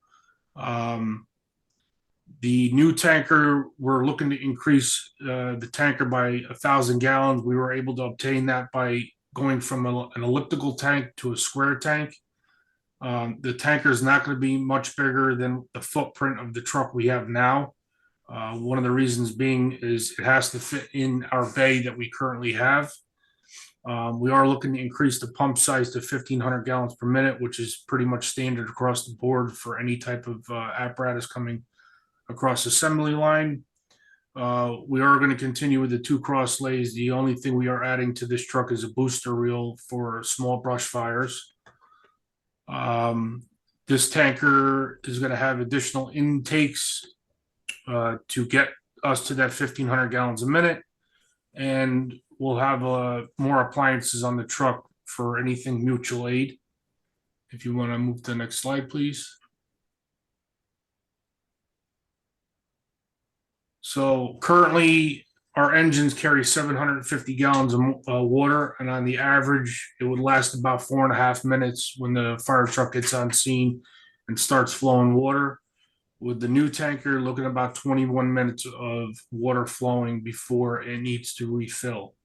The new tanker, we're looking to increase the tanker by 1,000 gallons. We were able to obtain that by going from an elliptical tank to a square tank. The tanker is not going to be much bigger than the footprint of the truck we have now. One of the reasons being is it has to fit in our bay that we currently have. We are looking to increase the pump size to 1,500 gallons per minute, which is pretty much standard across the board for any type of apparatus coming across the assembly line. We are going to continue with the 2 cross lays. The only thing we are adding to this truck is a booster reel for small brush fires. This tanker is going to have additional intakes to get us to that 1,500 gallons a minute, and we'll have more appliances on the truck for anything mutual aid. If you want to move to the next slide, please. So currently our engines carry 750 gallons of water, and on the average, it would last about 4.5 minutes when the fire truck gets on scene and starts flowing water. With the new tanker, looking at about 21 minutes of water flowing before it needs to refill.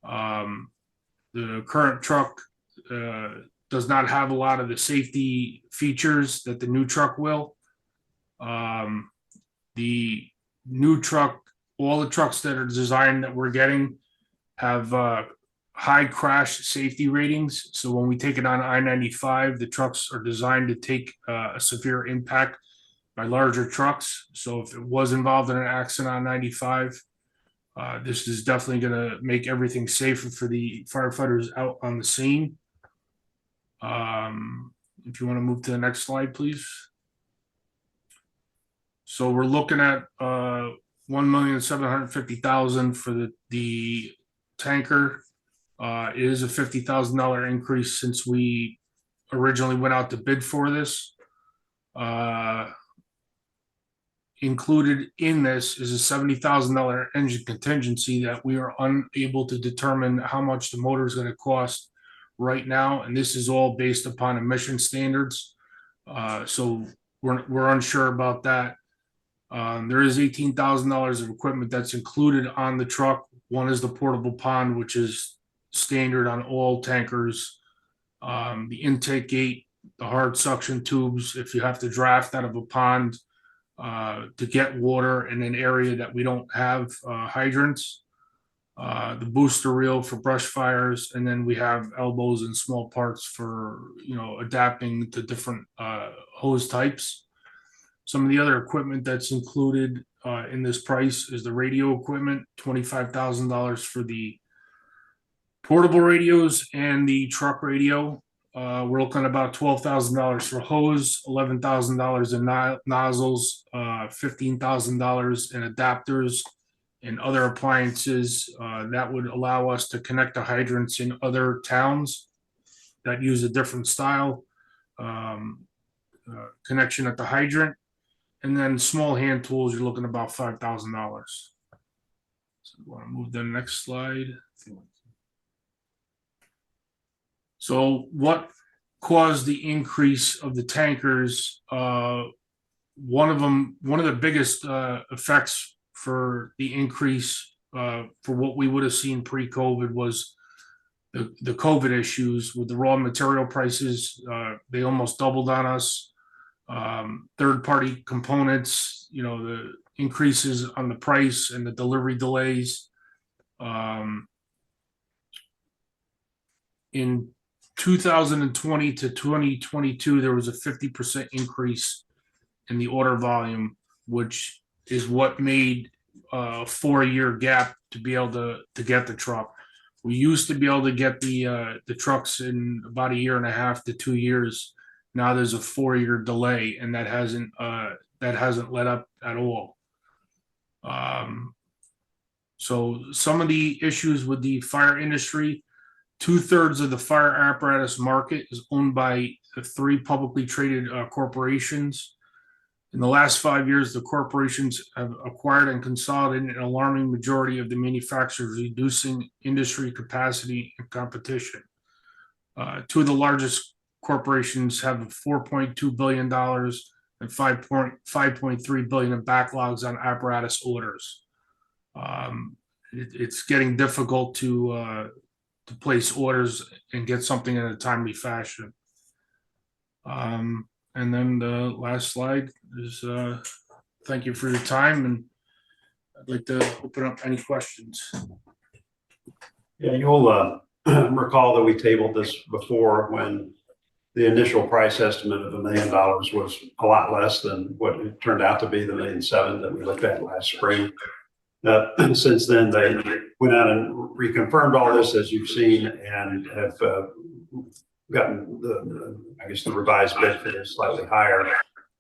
The current truck does not have a lot of the safety features that the new truck will. The new truck, all the trucks that are designed that we're getting have high crash safety ratings. So when we take it on I-95, the trucks are designed to take a severe impact by larger trucks. So if it was involved in an accident on 95, this is definitely going to make everything safer for the firefighters out on the scene. If you want to move to the next slide, please. So we're looking at $1,750,000 for the tanker. It is a $50,000 increase since we originally went out to bid for this. Included in this is a $70,000 engine contingency that we are unable to determine how much the motor is going to cost right now, and this is all based upon emission standards. So we're unsure about that. There is $18,000 of equipment that's included on the truck. One is the portable pond, which is standard on all tankers. The intake gate, the hard suction tubes, if you have to draft out of a pond to get water in an area that we don't have hydrants, the booster reel for brush fires, and then we have elbows and small parts for, you know, adapting to different hose types. Some of the other equipment that's included in this price is the radio equipment, $25,000 for the portable radios and the truck radio. We're looking at about $12,000 for hose, $11,000 in nozzles, $15,000 in adapters and other appliances. That would allow us to connect the hydrants in other towns that use a different style connection at the hydrant. And then small hand tools, you're looking at about $5,000. So we want to move to the next slide. So what caused the increase of the tankers? One of the biggest effects for the increase for what we would have seen pre-COVID was the COVID issues with the raw material prices. They almost doubled on us. Third-party components, you know, the increases on the price and the delivery delays. In 2020 to 2022, there was a 50% increase in the order volume, which is what made a 4-year gap to be able to get the truck. We used to be able to get the trucks in about 1.5 to 2 years. Now there's a 4-year delay, and that hasn't let up at all. So some of the issues with the fire industry, 2/3 of the fire apparatus market is owned by 3 publicly traded corporations. In the last 5 years, the corporations have acquired and consolidated an alarming majority of the manufacturers, reducing industry capacity and competition. 2 of the largest corporations have $4.2 billion and $5.3 billion in backlogs on apparatus orders. It's getting difficult to place orders and get something in a timely fashion. And then the last slide is thank you for your time, and I'd like to open up any questions. Yeah, you'll recall that we tabled this before when the initial price estimate of $1 million was a lot less than what it turned out to be, the $1.7 million that we looked at last spring. Since then, they went out and reconfirmed all this, as you've seen, and have gotten the revised bid for this slightly higher,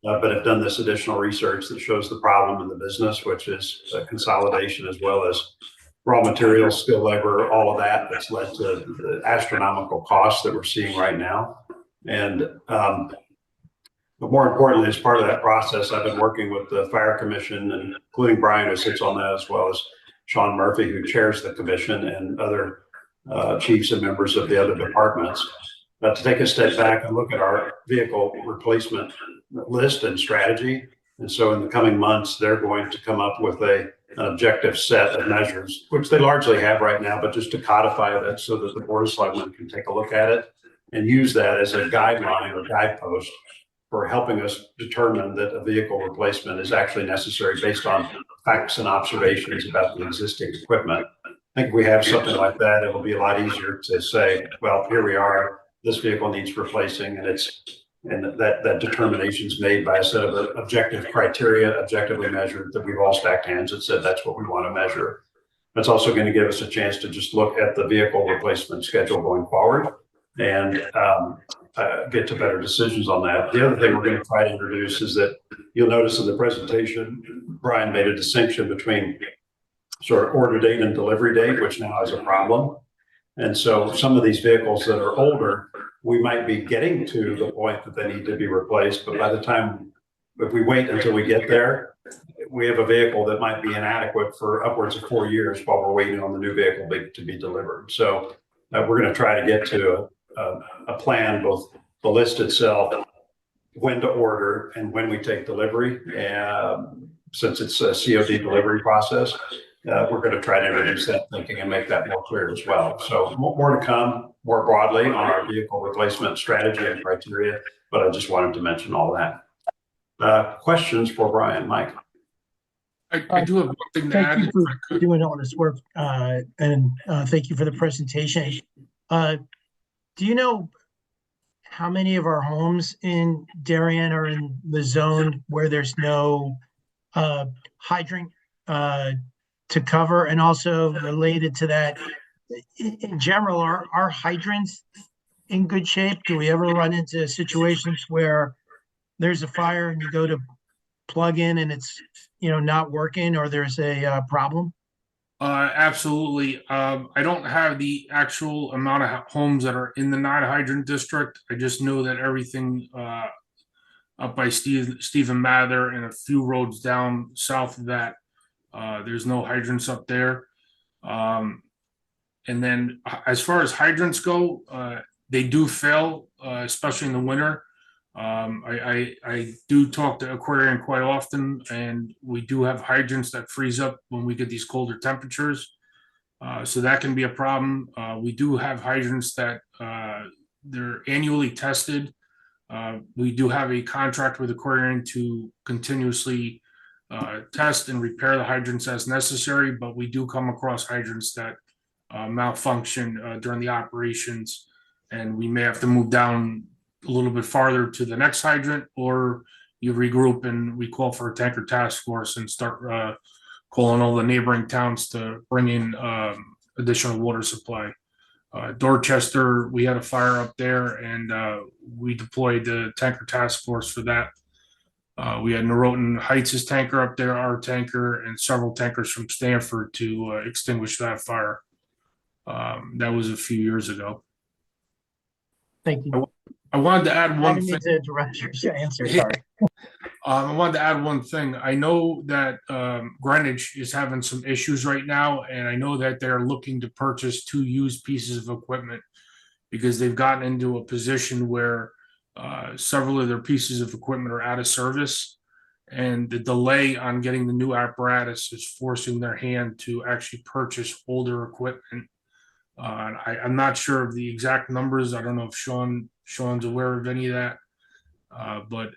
but have done this additional research that shows the problem in the business, which is consolidation as well as raw materials, skilled labor, all of that that's led to the astronomical costs that we're seeing right now. And but more importantly, as part of that process, I've been working with the Fire Commission, and including Brian, who sits on that, as well as Sean Murphy, who chairs the commission, and other chiefs and members of the other departments, to take a step back and look at our vehicle replacement list and strategy. And so in the coming months, they're going to come up with an objective set of measures, which they largely have right now, but just to codify that so that the Board of Selectmen can take a look at it and use that as a guideline or guidepost for helping us determine that a vehicle replacement is actually necessary based on facts and observations about the existing equipment. I think if we have something like that, it'll be a lot easier to say, well, here we are, this vehicle needs replacing, and that determination is made by a set of objective criteria, objectively measured, that we've all stacked hands and said that's what we want to measure. That's also going to give us a chance to just look at the vehicle replacement schedule going forward and get to better decisions on that. The other thing we're going to try to introduce is that you'll notice in the presentation, Brian made a distinction between sort of order date and delivery date, which now is a problem. And so some of these vehicles that are older, we might be getting to the point that they need to be replaced, but by the time, if we wait until we get there, we have a vehicle that might be inadequate for upwards of 4 years while we're waiting on the new vehicle to be delivered. So we're going to try to get to a plan, both the list itself, when to order and when we take delivery. Since it's a COD delivery process, we're going to try to introduce that thinking and make that more clear as well. So more to come more broadly on our vehicle replacement strategy and criteria, but I just wanted to mention all that. Questions for Brian? Mike? I do have one thing to add. Thank you for doing all this work, and thank you for the presentation. Do you know how many of our homes in Darien are in the zone where there's no hydrant to cover? And also related to that, in general, are hydrants in good shape? Do we ever run into situations where there's a fire and you go to plug in and it's not working, or there's a problem? Absolutely. I don't have the actual amount of homes that are in the non-hydrant district. I just know that everything up by Stephen Mather and a few roads down south of that, there's no hydrants up there. And then as far as hydrants go, they do fail, especially in the winter. I do talk to Aquarium quite often, and we do have hydrants that freeze up when we get these colder temperatures. So that can be a problem. We do have hydrants that they're annually tested. We do have a contract with Aquarium to continuously test and repair the hydrants as necessary, but we do come across hydrants that malfunction during the operations, and we may have to move down a little bit farther to the next hydrant, or you regroup and we call for a tanker task force and start calling all the neighboring towns to bring in additional water supply. Dorchester, we had a fire up there, and we deployed the tanker task force for that. We had Norotan Heights' tanker up there, our tanker, and several tankers from Stanford to extinguish that fire. That was a few years ago. Thank you. I wanted to add I one didn't thing. need to interrupt your answer, sorry. I wanted to add one thing. I know that Greenwich is having some issues right now, and I know that they're looking to purchase 2 used pieces of equipment because they've gotten into a position where several of their pieces of equipment are out of service, and the delay on getting the new apparatus is forcing their hand to actually purchase older equipment. I'm not sure of the exact numbers. I don't know if Sean's aware of any of that, but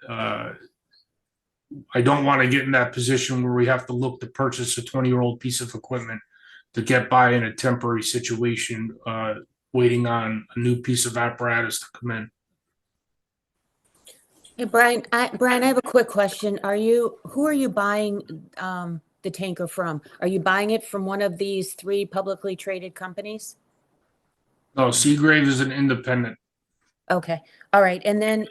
I don't want to get in that position where we have to look to purchase a 20-year-old piece of equipment to get by in a temporary situation, waiting on a new piece of apparatus to come in. Hey, Brian, I have a quick question. Who are you buying the tanker from? Are you buying it from one of these 3 publicly traded companies? No, Seagrave is an independent. Okay, all right. And then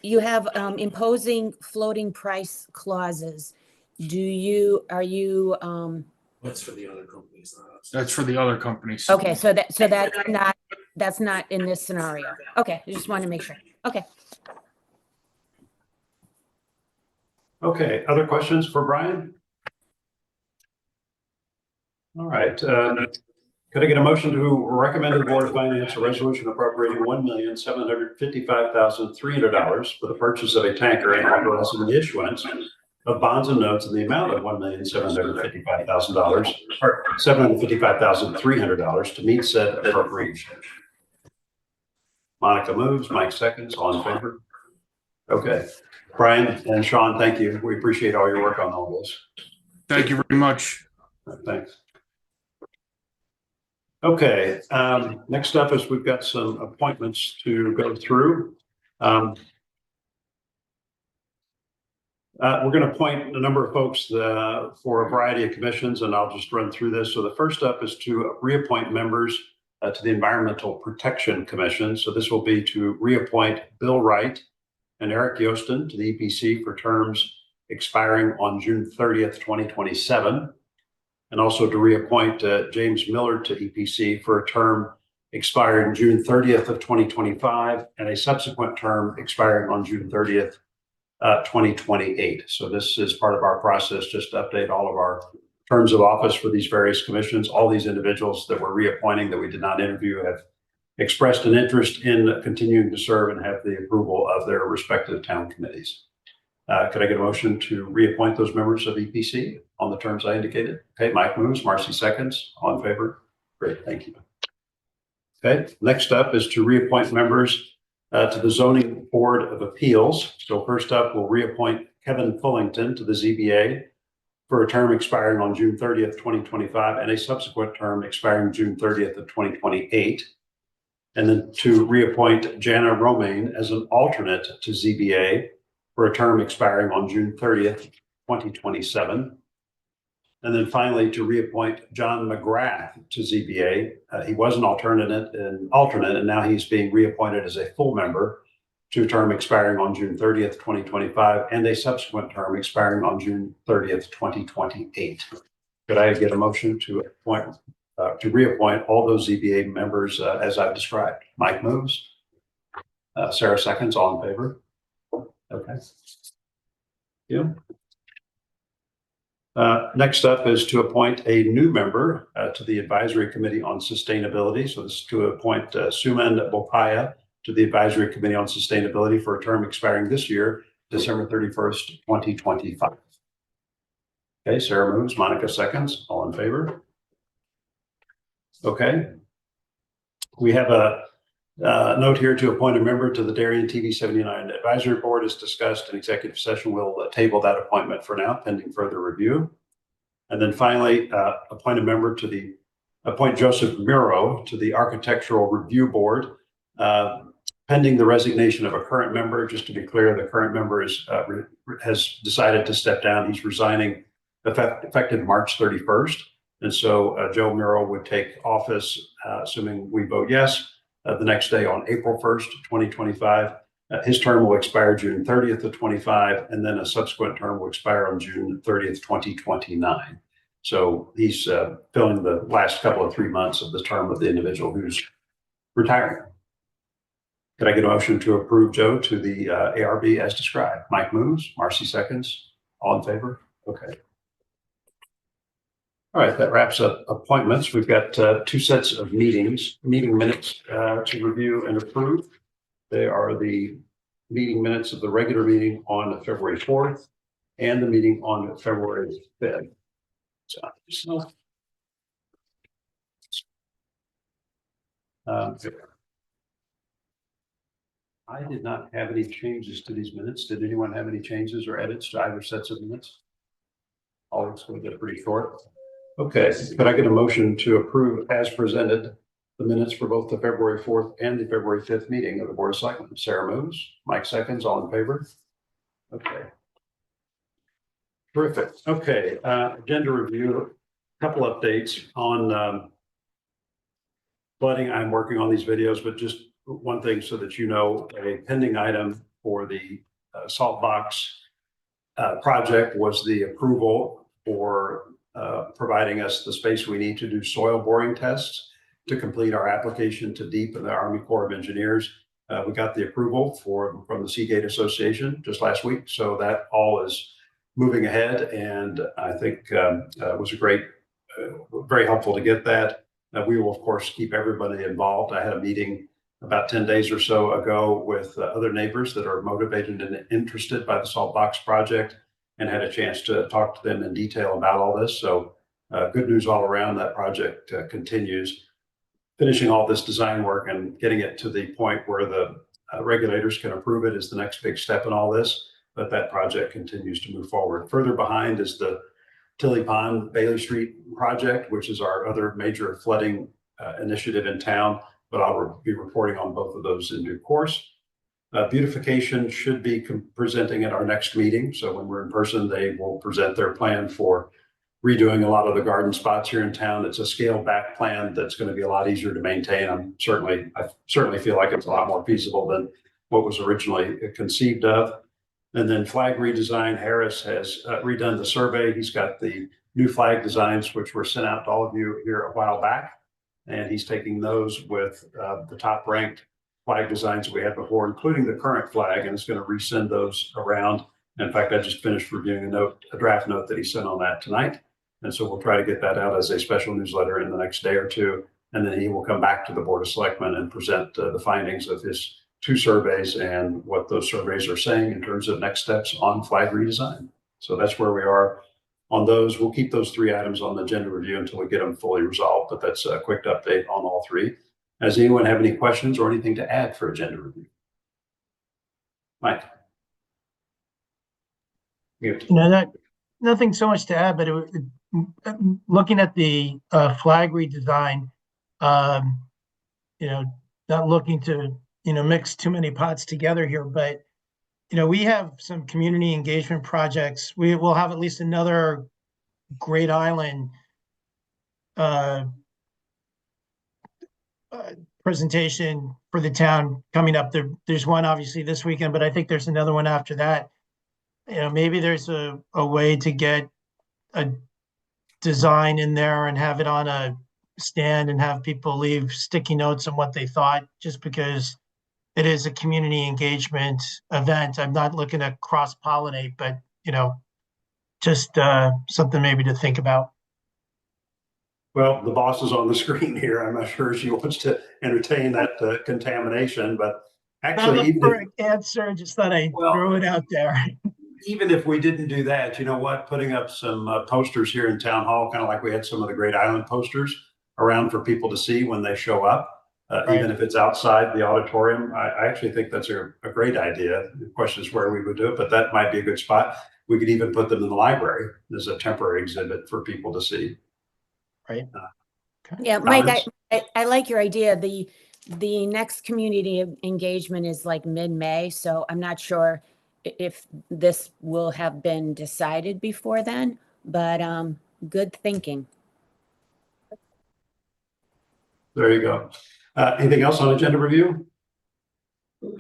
you have imposing floating price clauses. Are you? That's for the other companies. That's for the other companies. Okay, so that's not in this scenario. Okay, I just wanted to make sure. Okay. Okay, other questions for Brian? All right, could I get a motion to recommend to the Board of Finance a resolution appropriating $1,755,300 for the purchase of a tanker and authorizing the issuance of bonds and notes in the amount of $1,755,000 or $755,300 to meet said appropriation? Monica moves, Mike seconds, all in favor? Okay, Brian and Sean, thank you. We appreciate all your work on all this. Thank you very much. Thanks. Okay, next up is we've got some appointments to go through. We're going to appoint a number of folks for a variety of commissions, and I'll just run through this. So the first up is to reappoint members to the Environmental Protection Commission. So this will be to reappoint Bill Wright and Eric Yostin to the EPC for terms expiring on June 30th, 2027. And also to reappoint James Miller to EPC for a term expiring June 30th of 2025 and a subsequent term expiring on June 30th, 2028. So this is part of our process, just to update all of our terms of office for these various commissions. All these individuals that we're reappointing that we did not interview have expressed an interest in continuing to serve and have the approval of their respective town committees. Could I get a motion to reappoint those members of EPC on the terms I indicated? Okay, Mike moves, Marcy seconds, all in favor? Great, thank you. Okay, next up is to reappoint members to the Zoning Board of Appeals. So first up, we'll reappoint Kevin Fullington to the ZBA for a term expiring on June 30th, 2025, and a subsequent term expiring June 30th of 2028. And then to reappoint Jana Romaine as an alternate to ZBA for a term expiring on June 30th, 2027. And then finally, to reappoint John McGrath to ZBA. He was an alternate, and now he's being reappointed as a full member to a term expiring on June 30th, 2025, and a subsequent term expiring on June 30th, 2028. Could I get a motion to reappoint all those ZBA members as I've described? Mike moves. Sarah seconds, all in favor? Okay. Yeah. Next up is to appoint a new member to the Advisory Committee on Sustainability. So this is to appoint Suman Bopaya to the Advisory Committee on Sustainability for a term expiring this year, December 31st, 2025. Okay, Sarah moves, Monica seconds, all in favor? Okay. We have a note here to appoint a member to the Darien TV 79 Advisory Board. As discussed in executive session, we'll table that appointment for now, pending further review. And then finally, appoint Joseph Muro to the Architectural Review Board, pending the resignation of a current member. Just to be clear, the current member has decided to step down. He's resigning effective March 31st. And so Joe Murrow would take office, assuming we vote yes, the next day on April 1st, 2025. His term will expire June 30th of 25, and then a subsequent term will expire on June 30th, 2029. So he's filling the last couple of 3 months of the term of the individual who's retiring. Could I get a motion to approve Joe to the ARB as described? Mike moves, Marcy seconds. All in favor? Okay. All right, that wraps up appointments. We've got 2 sets of meeting minutes to review and approve. They are the meeting minutes of the regular meeting on February 4th and the meeting on February 5th. So, I did not have any changes to these minutes. Did anyone have any changes or edits to either sets of minutes? All looks good. They're pretty short. Okay, could I get a motion to approve as presented the minutes for both the February 4th and the February 5th meeting of the Board of Selectmen? Sarah moves, Mike seconds, all in favor? Okay. Terrific. Okay, agenda review, a couple updates on flooding. I'm working on these videos, but just one thing so that you know, a pending item for the Saltbox project was the approval for providing us the space we need to do soil boring tests to complete our application to DEEP and the Army Corps of Engineers. We got the approval from the Seagate Association just last week. So that all is moving ahead. And I think it was a great, very helpful to get that. We will, of course, keep everybody involved. I had a meeting about 10 days or so ago with other neighbors that are motivated and interested by the Saltbox project, and had a chance to talk to them in detail about all this. So good news all around. That project continues. Finishing all this design work and getting it to the point where the regulators can approve it is the next big step in all this, but that project continues to move forward. Further behind is the Tilly Pond Bailey Street project, which is our other major flooding initiative in town, but I'll be reporting on both of those in due course. Beautification should be presenting at our next meeting. So when we're in person, they will present their plan for redoing a lot of the garden spots here in town. It's a scaled back plan that's going to be a lot easier to maintain. I certainly feel like it's a lot more feasible than what was originally conceived of. And then flag redesign, Harris has redone the survey. He's got the new flag designs, which were sent out to all of you here a while back. And he's taking those with the top ranked flag designs we had before, including the current flag, and is going to resend those around. In fact, I just finished reviewing a draft note that he sent on that tonight. And so we'll try to get that out as a special newsletter in the next day or two. And then he will come back to the Board of Selectmen and present the findings of his 2 surveys and what those surveys are saying in terms of next steps on flag redesign. So that's where we are on those. We'll keep those 3 items on the agenda review until we get them fully resolved, but that's a quick update on all 3. Does anyone have any questions or anything to add for agenda review? Mike. Nothing so much to add, but looking at the flag redesign, not looking to, mix too many pots together here, but, we have some community engagement projects. We will have at least another Great Island presentation for the town coming up. There's one obviously this weekend, but I think there's another one after that. Maybe there's a way to get a design in there and have it on a stand and have people leave sticky notes on what they thought, just because it is a community engagement event. I'm not looking to cross-pollinate, but, just something maybe to think about. Well, the boss is on the screen here. I'm not sure she wants to entertain that contamination, but actually, answer, just thought I'd throw it out there. Even if we didn't do that, you know what? Putting up some posters here in Town Hall, kind of like we had some of the Great Island posters around for people to see when they show up, right. Even if it's outside the auditorium. I actually think that's a great idea. The question is where we would do it, but that might be a good spot. We could even put them in the library as a temporary exhibit for people to see. Right. Yeah, Mike, I like your idea. The next community engagement is like mid-May, so I'm not sure if this will have been decided before then, but good thinking. There you go. Anything else on agenda review?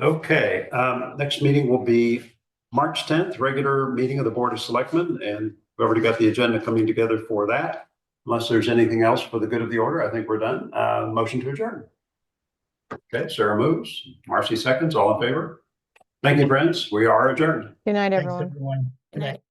Okay, next meeting will be March 10th, regular meeting of the Board of Selectmen, and we've already got the agenda coming together for that. Unless there's anything else for the good of the order, I think we're done. Motion to adjourn. Okay, Sarah moves, Marcy seconds, all in favor? Thank you, friends. We are adjourned. Good night, Thanks, everyone. everyone. Good night.